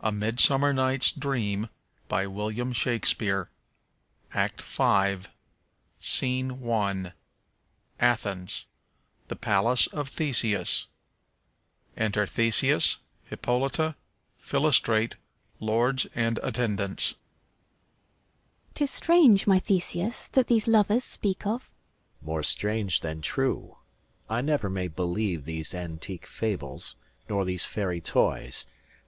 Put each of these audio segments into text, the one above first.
A Midsummer Night's Dream by William Shakespeare. Act 5, Scene 1. Athens. The Palace of Theseus. Enter Theseus, Hippolyta, Philostrate, lords and attendants. 'Tis strange, my Theseus, that these lovers speak of. More strange than true. I never may believe these antique fables, nor these fairy toys.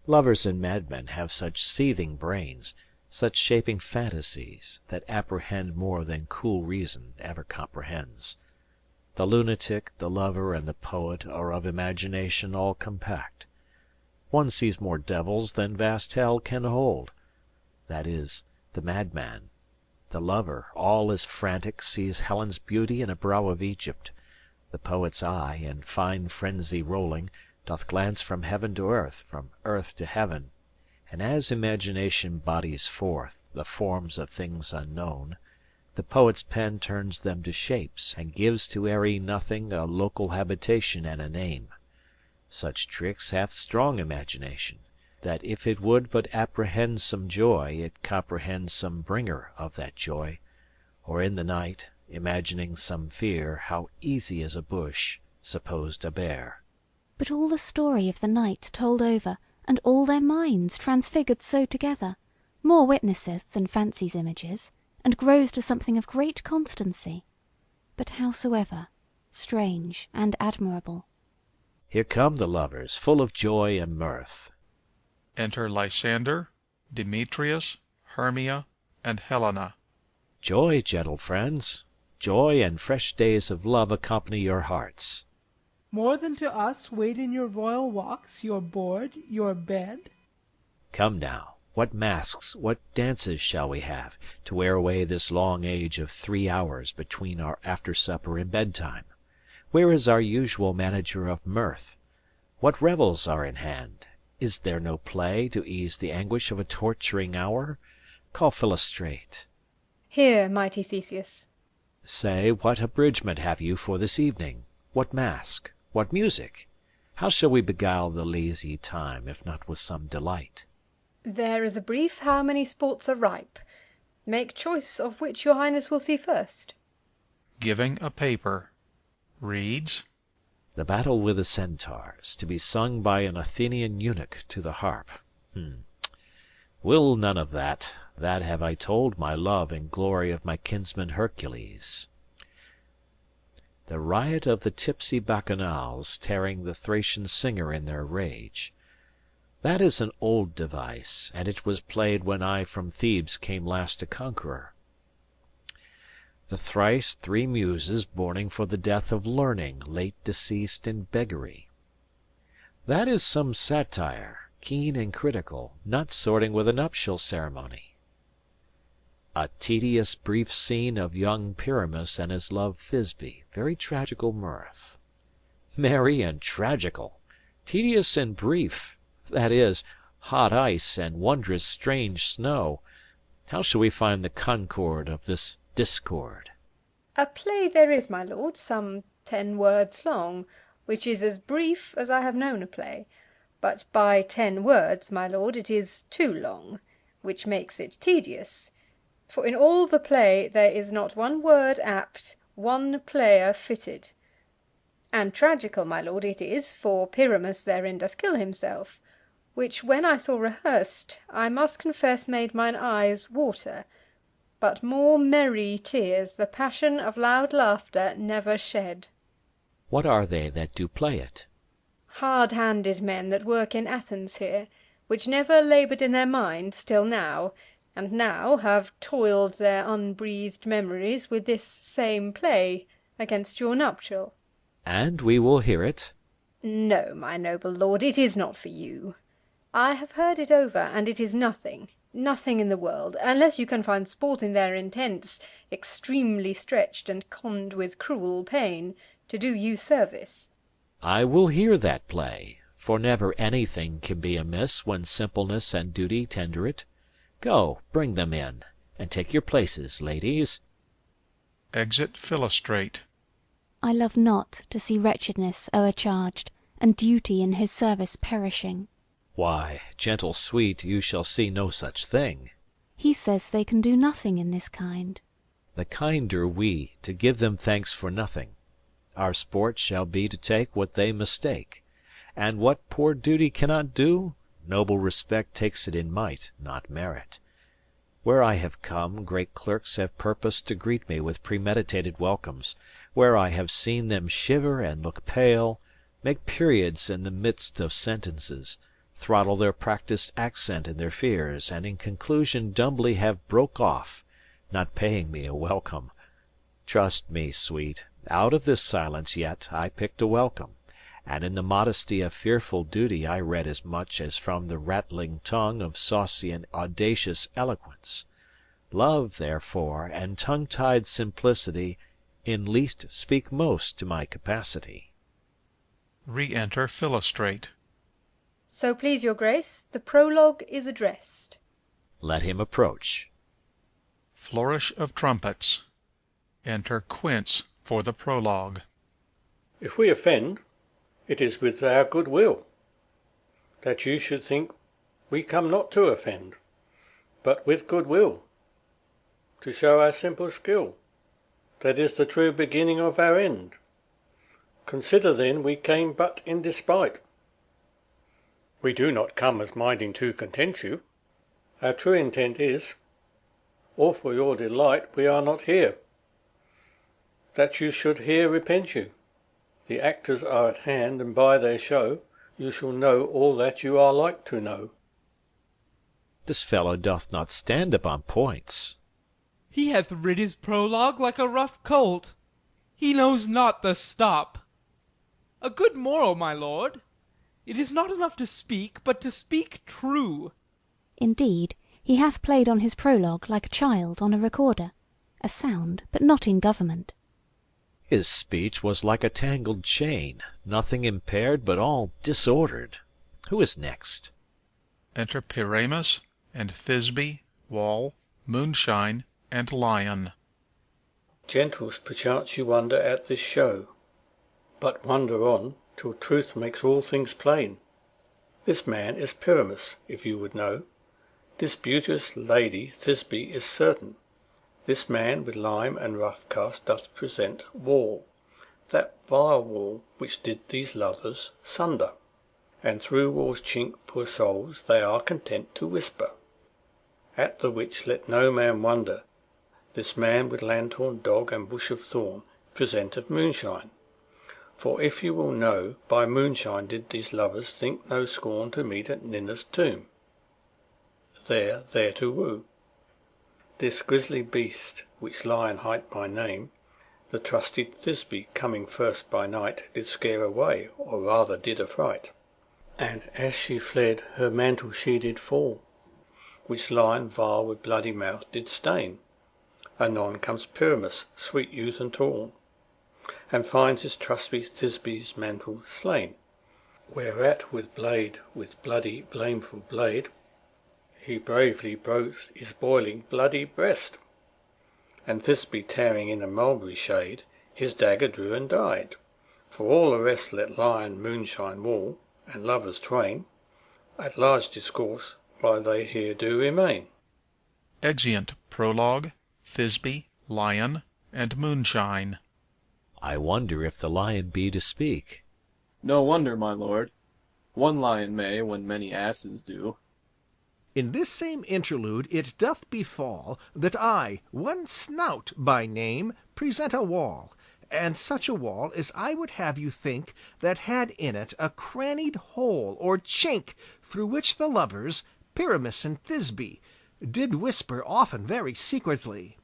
Lovers and madmen have such seething brains, such shaping fantasies, that apprehend more than cool reason ever comprehends. The lunatic, the lover, and the poet are of imagination all compact. One sees more devils than vast hell can hold. That is, the madman. The lover, all is frantic, sees Helen's beauty in a brow of Egypt. The poet's eye, in fine frenzy rolling, doth glance from heaven to earth, from earth to heaven, and as imagination bodies forth the forms of things unknown, the poet's pen turns them to shapes, and gives to airy nothing a local habitation and a name. Such tricks hath strong imagination, that if it would but apprehend some joy, it comprehends some bringer of that joy, or in the night, imagining some fear, how easy is a bush, supposed a bear. But all the story of the night told over, and all their minds transfigured so together, more witnesseth than fancy's images, and grows to something of great constancy. But howsoever, strange and admirable. Here come the lovers, full of joy and mirth. Enter Lysander, Demetrius, Hermia, and Helena. Joy, gentle friends, joy and fresh days of love accompany your hearts. More than to us wait in your royal walks, your board, your bed? Come now, what masks, what dances shall we have, to wear away this long age of 3 hours between our after-supper and bedtime? Where is our usual manager of mirth? What revels are in hand? Is there no play to ease the anguish of a torturing hour? Call Philostrate. Here, mighty Theseus. Say, what abridgment have you for this evening? What mask? What music? How shall we beguile the lazy time, if not with some delight? There is a brief how many sports are ripe. Make choice of which your highness will see first. Giving a paper. Reads, The battle with the centaurs, to be sung by an Athenian eunuch to the harp. Will none of that. That have I told my love and glory of my kinsman Hercules. The riot of the tipsy bacchanals, tearing the Thracian singer in their rage. That is an old device, and it was played when I from Thebes came last a conqueror. The thrice 3 muses mourning for the death of learning, late deceased in beggary. That is some satire, keen and critical, not sorting with a nuptial ceremony. A tedious brief scene of young Pyramus and his love Thisbe, very tragical mirth. Merry and tragical, tedious and brief, that is, hot ice and wondrous strange snow. How shall we find the concord of this discord? A play there is, my lord, some 10 words long, which is as brief as I have known a play. But by 10 words, my lord, it is too long, which makes it tedious. For in all the play there is not 1 word apt, 1 player fitted. And tragical, my lord, it is, for Pyramus therein doth kill himself, which when I saw rehearsed, I must confess made mine eyes water, but more merry tears the passion of loud laughter never shed. What are they that do play it? Hard-handed men that work in Athens here, which never laboured in their minds till now, and now have toiled their unbreathed memories with this same play against your nuptial. And we will hear it. No, my noble lord, it is not for you. I have heard it over, and it is nothing, nothing in the world, unless you can find sport in their intents, extremely stretched and conned with cruel pain, to do you service. I will hear that play, for never anything can be amiss when simpleness and duty tender it. Go, bring them in, and take your places, ladies. Exit Philostrate. I love not to see wretchedness o'ercharged, and duty in his service perishing. Why, gentle sweet, you shall see no such thing. He says they can do nothing in this kind. The kinder we, to give them thanks for nothing. Our sport shall be to take what they mistake. And what poor duty cannot do, noble respect takes it in might, not merit. Where I have come, great clerks have purposed to greet me with premeditated welcomes, where I have seen them shiver and look pale, make periods in the midst of sentences, throttle their practised accent in their fears, and in conclusion dumbly have broke off, not paying me a welcome. Trust me, sweet, out of this silence yet I picked a welcome, and in the modesty of fearful duty I read as much as from the rattling tongue of saucy and audacious eloquence. Love, therefore, and tongue-tied simplicity in least speak most to my capacity. Re-enter Philostrate. So please your grace, the prologue is addressed. Let him approach. Flourish of trumpets. Enter Quince for the prologue. If we offend, it is with our good will, that you should think we come not to offend, but with good will, to show our simple skill, that is the true beginning of our end. Consider then we came but in despite. We do not come as minding to content you. Our true intent is, or for your delight we are not here, that you should here repent you. The actors are at hand, and by their show you shall know all that you are like to know. This fellow doth not stand upon points. He hath rid his prologue like a rough colt. He knows not the stop. A good moral, my lord. It is not enough to speak, but to speak true. Indeed, he hath played on his prologue like a child on a recorder, a sound, but not in government. His speech was like a tangled chain, nothing impaired, but all disordered. Who is next? Enter Pyramus and Thisbe, Wall, Moonshine, and Lion. Gentles, perchance you wonder at this show, but wonder on, till truth makes all things plain. This man is Pyramus, if you would know. This beauteous lady Thisbe is certain. This man with lime and rough cast doth present Wall, that vile wall which did these lovers sunder, and through Wall's chink, poor souls, they are content to whisper. At the which let no man wonder. This man with lanthorn, dog, and bush of thorn presenteth Moonshine. For if you will know, by moonshine did these lovers think no scorn to meet at Ninna's tomb, there to woo. This grisly beast, which Lion hight by name, the trusted Thisbe, coming first by night, did scare away, or rather did affright. And as she fled, her mantle she did fall, which Lion vile with bloody mouth did stain. Anon comes Pyramus, sweet youth and tall, and finds his trusty Thisbe's mantle slain. Whereat with bloody blameful blade, he bravely broke his boiling bloody breast, and Thisbe tearing in a mulberry shade, his dagger drew and died. For all the rest let Lion, Moonshine, Wall, and lovers twain, at large discourse while they here do remain. Exeunt Prologue, Thisbe, Lion, and Moonshine. I wonder if the lion be to speak. No wonder, my lord. One lion may, when many asses do. In this same interlude it doth befall that I, one Snout by name, present a wall, and such a wall as I would have you think that had in it a crannied hole or chink through which the lovers, Pyramus and Thisbe, did whisper often very secretly.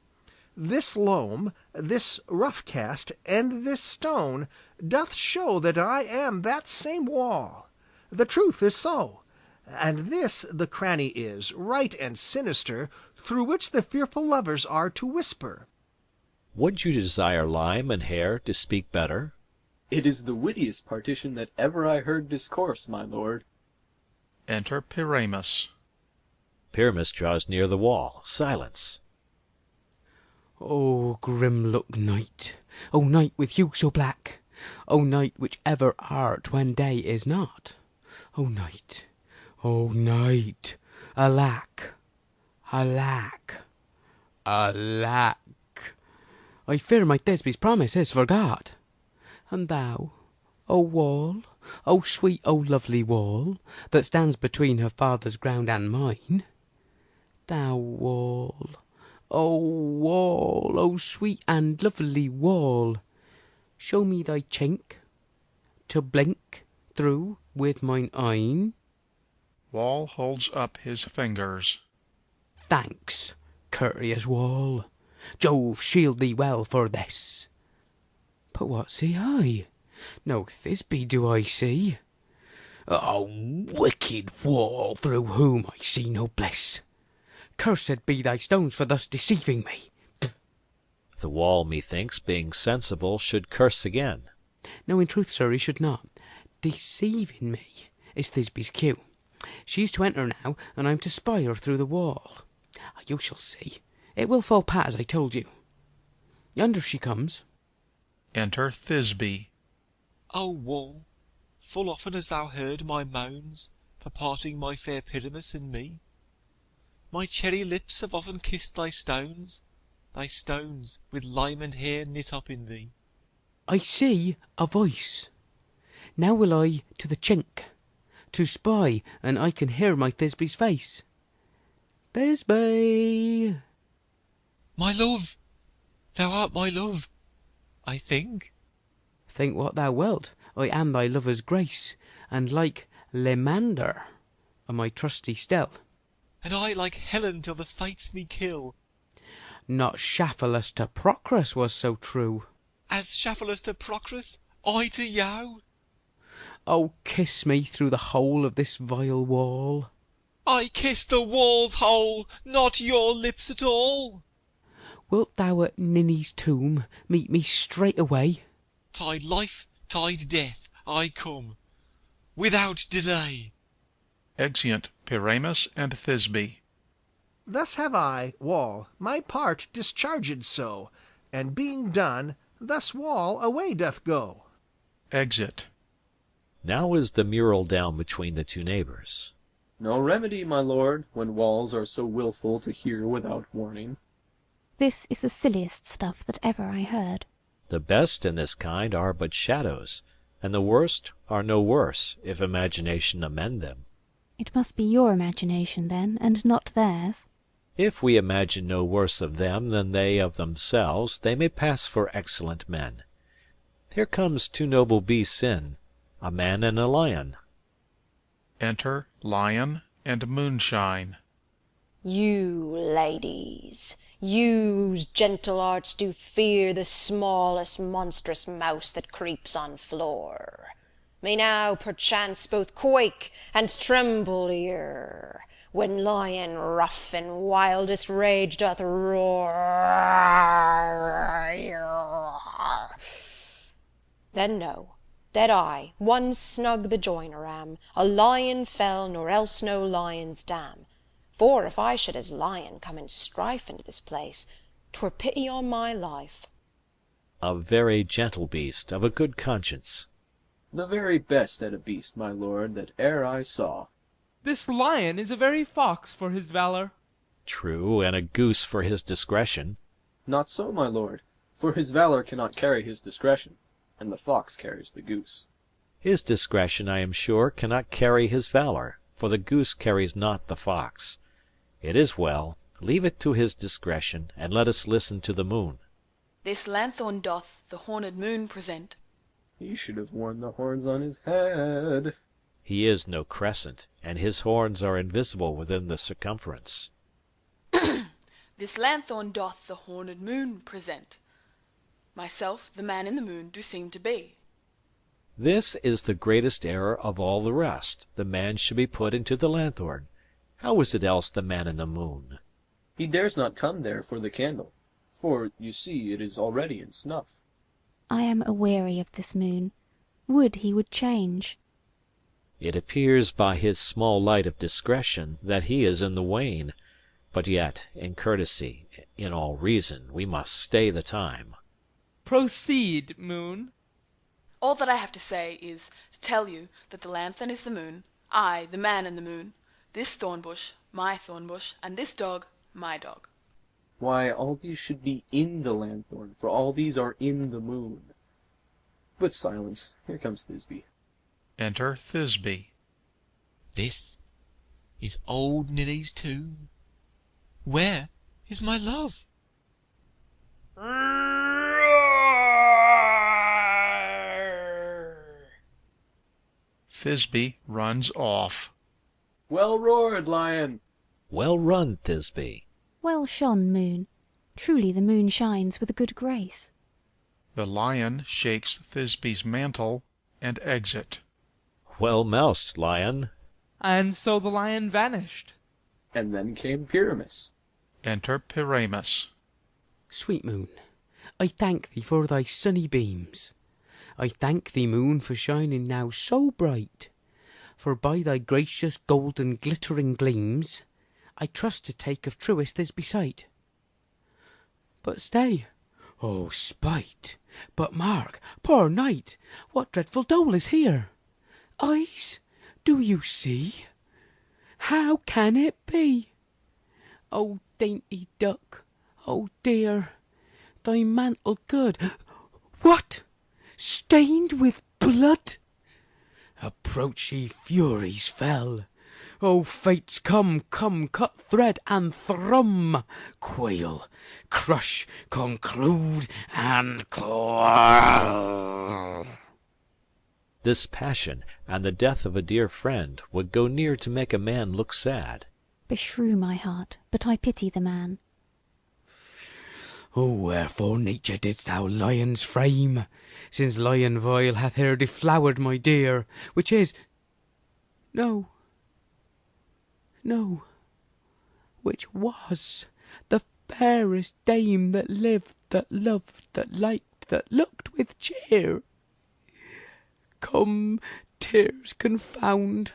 This loam, this rough cast, and this stone doth show that I am that same wall. The truth is so. And this the cranny is, right and sinister, through which the fearful lovers are to whisper. Would you desire Lime and Hare to speak better? It is the wittiest partition that ever I heard discourse, my lord. Enter Pyramus. Pyramus draws near the wall. Silence. O grim look night, O night with hue so black, O night which ever art when day is not, O night, O night, alack, alack, alack, I fear my Thisbe's promise is forgot. And thou, O wall, O sweet, O lovely wall, that stands between her father's ground and mine, thou wall, O sweet and lovely wall, show me thy chink, to blink through with mine eyne. Wall holds up his fingers. Thanks, courteous wall. Jove shield thee well for this. But what see I? No Thisbe do I see. O wicked wall, through whom I see no bliss. Cursed be thy stones for thus deceiving me. The wall, methinks, being sensible, should curse again. No, in truth, sir, he should not. Deceiving me is Thisbe's cue. She is to enter now, and I'm to spy her through the wall. You shall see. It will fall pat, as I told you. Yonder she comes. Enter Thisbe. O wall, full often hast thou heard my moans for parting my fair Pyramus and me. My cherry lips have often kissed thy stones with lime and hair knit up in thee. I see a voice. Now will I to the chink, to spy, and I can hear my Thisbe's face. Thisbe! My love! Thou art my love, I think. Think what thou wilt. I am thy lover's grace, and like Lemander am I trusty still. And I like Helen till the fates me kill. Not Shafalus to Procrus was so true. As Shafalus to Procrus, I to you. Oh, kiss me through the hole of this vile wall. I kiss the wall's hole, not your lips at all. Wilt thou at Ninny's tomb meet me straight away? Tide life, tide death, I come, without delay. Exeunt Pyramus and Thisbe. Thus have I, Wall, my part discharged so, and being done, thus Wall away doth go. Exit. Now is the mural down between the two neighbours. No remedy, my lord, when walls are so wilful to hear without warning. This is the silliest stuff that ever I heard. The best in this kind are but shadows, and the worst are no worse, if imagination amend them. It must be your imagination, then, and not theirs. If we imagine no worse of them than they of themselves, they may pass for excellent men. Here comes two noble beasts in, a man and a lion. Enter Lion and Moonshine. You, ladies, you's gentle hearts do fear the smallest monstrous mouse that creeps on floor. May now perchance both quake and tremble here, when lion rough in wildest rage doth roar. Then know that I, one snug the joiner am, a lion fell, nor else no lion's dam. For if I should as lion come in strife into this place, 'twere pity on my life. A very gentle beast, of a good conscience. The very best at a beast, my lord, that e'er I saw. This lion is a very fox for his valour. True, and a goose for his discretion. Not so, my lord, for his valour cannot carry his discretion, and the fox carries the goose. His discretion, I am sure, cannot carry his valour, for the goose carries not the fox. It is well. Leave it to his discretion, and let us listen to the moon. This lanthorn doth the horned moon present. He should have worn the horns on his head. He is no crescent, and his horns are invisible within the circumference. This lanthorn doth the horned moon present. Myself the man in the moon do seem to be. This is the greatest error of all the rest. The man should be put into the lanthorn. How is it else the man in the moon? He dares not come there for the candle, for, you see, it is already in snuff. I am aweary of this moon. Would he would change. It appears by his small light of discretion that he is in the wane, but yet, in courtesy, in all reason, we must stay the time. Proceed, moon. All that I have to say is to tell you that the lanthorn is the moon, I, the man in the moon, this thorn bush, my thorn bush, and this dog, my dog. Why, all these should be in the lanthorn, for all these are in the moon. But silence, here comes Thisbe. Enter Thisbe. This is old Ninny's tomb. Where is my love? Thisbe runs off. Well roared, lion! Well run, Thisbe. Well shone, moon. Truly the moon shines with a good grace. The lion shakes Thisbe's mantle and exit. Well moused, lion. And so the lion vanished. And then came Pyramus. Enter Pyramus. Sweet moon, I thank thee for thy sunny beams. I thank thee, moon, for shining now so bright. For by thy gracious golden glittering gleams, I trust to take of truest Thisbe sight. But stay, oh spite! But mark, poor knight, what dreadful dole is here? Eyes, do you see? How can it be? Oh dainty duck, oh dear, thy mantle good. What? Stained with blood? Approach, ye furies fell. O fates, come, come, cut thread and thrum, quail, crush, conclude, and quarrel. This passion and the death of a dear friend would go near to make a man look sad. Beshrew my heart, but I pity the man. Oh, wherefore, nature, didst thou lion's frame, since lion vile hath here deflowered my dear, which is, no, which was the fairest dame that lived, that loved, that liked, that looked with cheer. Come, tears confound,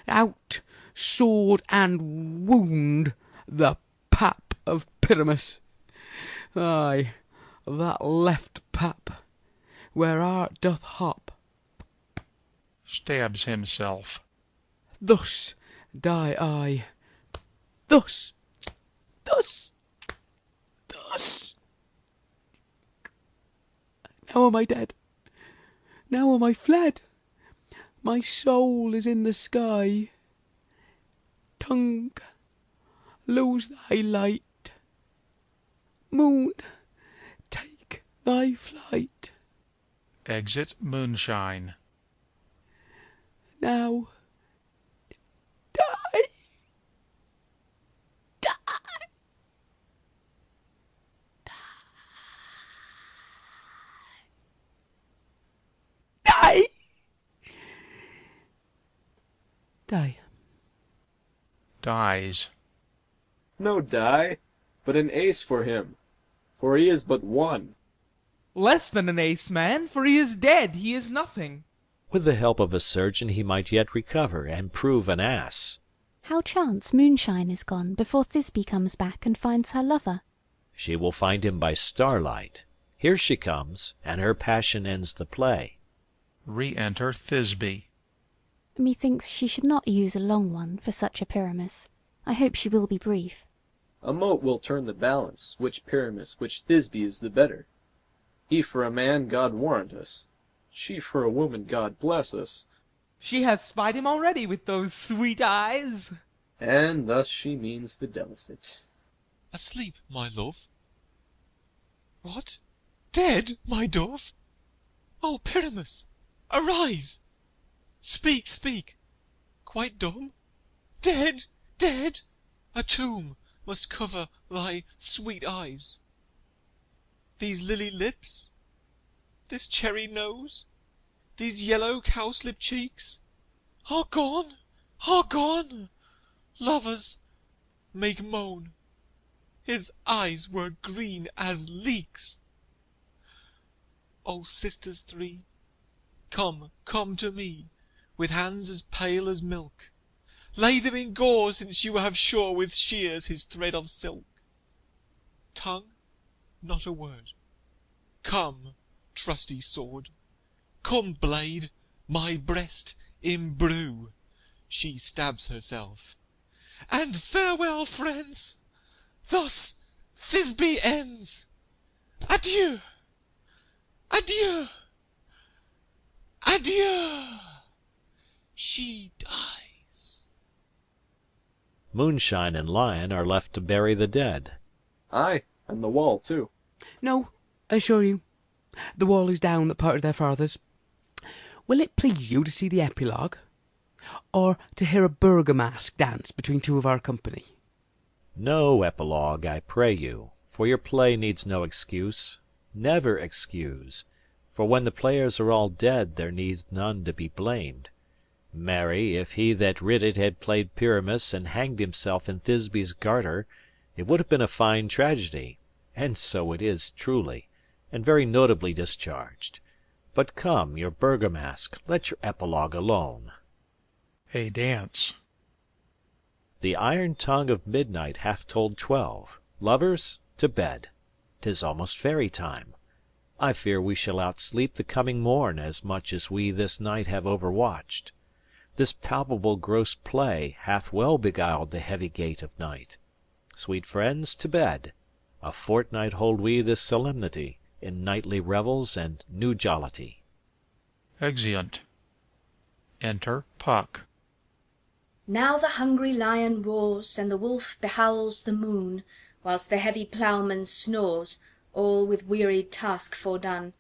out, sword and wound the pap of Pyramus. Ay, that left pap, where art doth hop, Stabs himself. thus die I, thus. Now am I dead, now am I fled, my soul is in the sky. Tongue, lose thy light, moon, take thy flight. Exit moonshine. Now die, die, die. Dies. No die, but an ace for him, for he is but one. Less than an ace, man, for he is dead, he is nothing. With the help of a surgeon he might yet recover and prove an ass. How chance moonshine is gone before Thisbe comes back and finds her lover? She will find him by starlight. Here she comes, and her passion ends the play. Re-enter Thisbe. Methinks she should not use a long one for such a Pyramus. I hope she will be brief. A mote will turn the balance, which Pyramus, which Thisbe is the better. He for a man, God warrant us. She for a woman, God bless us. She hath spied him already with those sweet eyes. And thus she means videlicet. Asleep, my love. What? Dead, my dove? O Pyramus, arise! Speak, speak! Quite dumb? Dead, dead! A tomb must cover thy sweet eyes. These lily lips, this cherry nose, these yellow cowslip cheeks, are gone, are gone! Lovers make moan. His eyes were green as leeks. O sisters three, come, come to me, with hands as pale as milk. Lay them in gore, since you have shore with shears his thread of silk. Tongue, not a word. Come, trusty sword. Come, blade, my breast imbrue. she stabs herself. And farewell, friends! Thus Thisbe ends. Adieu! Adieu! Adieu! She dies. Moonshine and Lion are left to bury the dead. Aye, and the wall too. No, I assure you, the wall is down that part of their fathers. Will it please you to see the epilogue, or to hear a burgomask dance between two of our company? No epilogue, I pray you, for your play needs no excuse. Never excuse, for when the players are all dead there needs none to be blamed. Marry, if he that writ it had played Pyramus and hanged himself in Thisbe's garter, it would have been a fine tragedy, and so it is truly, and very notably discharged. But come, your burgomask, let your epilogue alone. A dance. The iron tongue of midnight hath told 12. Lovers, to bed. 'Tis almost fairy time. I fear we shall outsleep the coming morn as much as we this night have overwatched. This palpable gross play hath well beguiled the heavy gait of night. Sweet friends, to bed. A fortnight hold we this solemnity, in nightly revels and new jollity. Exeunt. Enter Puck. Now the hungry lion roars, and the wolf behowls the moon, whilst the heavy ploughman snores, all with wearied task fordone.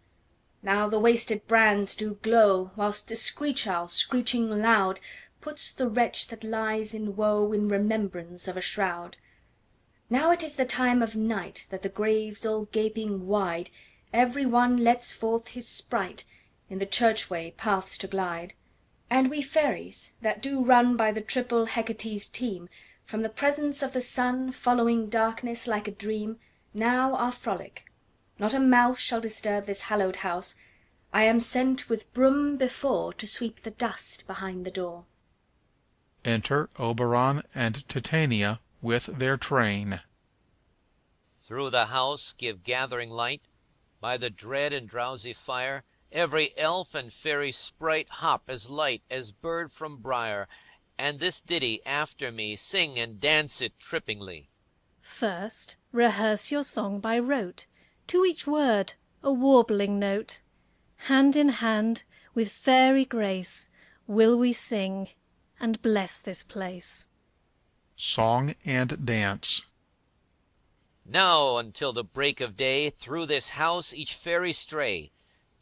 Now the wasted brands do glow, whilst a screech owl, screeching loud, puts the wretch that lies in woe in remembrance of a shroud. Now it is the time of night, that the graves all gaping wide, every one lets forth his sprite, in the churchway paths to glide. And we fairies, that do run by the triple Hecate's team, from the presence of the sun, following darkness like a dream, now are frolic. Not a mouse shall disturb this hallowed house. I am sent with broom before to sweep the dust behind the door. Enter Oberon and Titania with their train. Through the house give gathering light. By the dread and drowsy fire every elf and fairy sprite hop as light as bird from briar, and this ditty after me sing and dance it trippingly. First, rehearse your song by rote, to each word a warbling note. Hand in hand, with fairy grace, will we sing and bless this place. Song and dance. Now until the break of day through this house each fairy stray.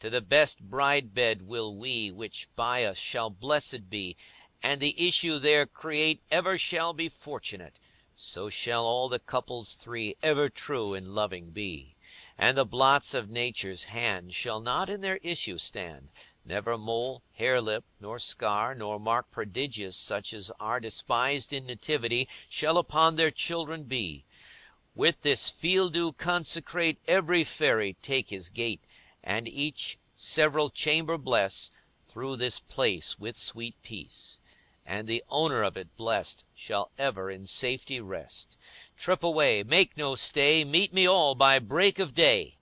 To the best bride bed will we, which by us shall blessed be, and the issue there create ever shall be fortunate. So shall all the couples three ever true in loving be. And the blots of nature's hand shall not in their issue stand. Never mole, harelip, nor scar, nor mark prodigious such as are despised in nativity, shall upon their children be. With this field do consecrate every fairy take his gate, and each several chamber bless, through this place with sweet peace. And the owner of it blessed shall ever in safety rest. Trip away, make no stay, meet me all by break of day.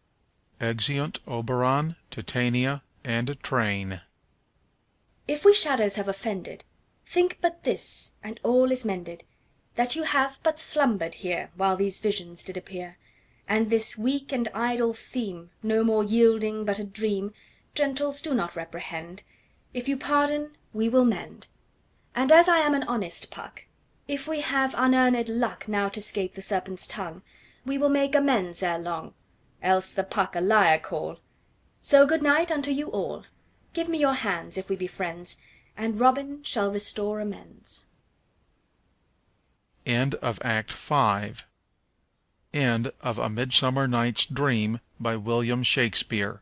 Exeunt Oberon, Titania, and train. If we shadows have offended, think but this, and all is mended, that you have but slumbered here while these visions did appear. And this weak and idle theme, no more yielding but a dream, gentles do not reprehend. If you pardon, we will mend. And as I am an honest Puck, if we have unearned luck now to 'scape the serpent's tongue, we will make amends ere long, else the Puck a liar call. So good night unto you all. Give me your hands, if we be friends, and Robin shall restore amends. End of Act 5. End of A Midsummer Night's Dream by William Shakespeare.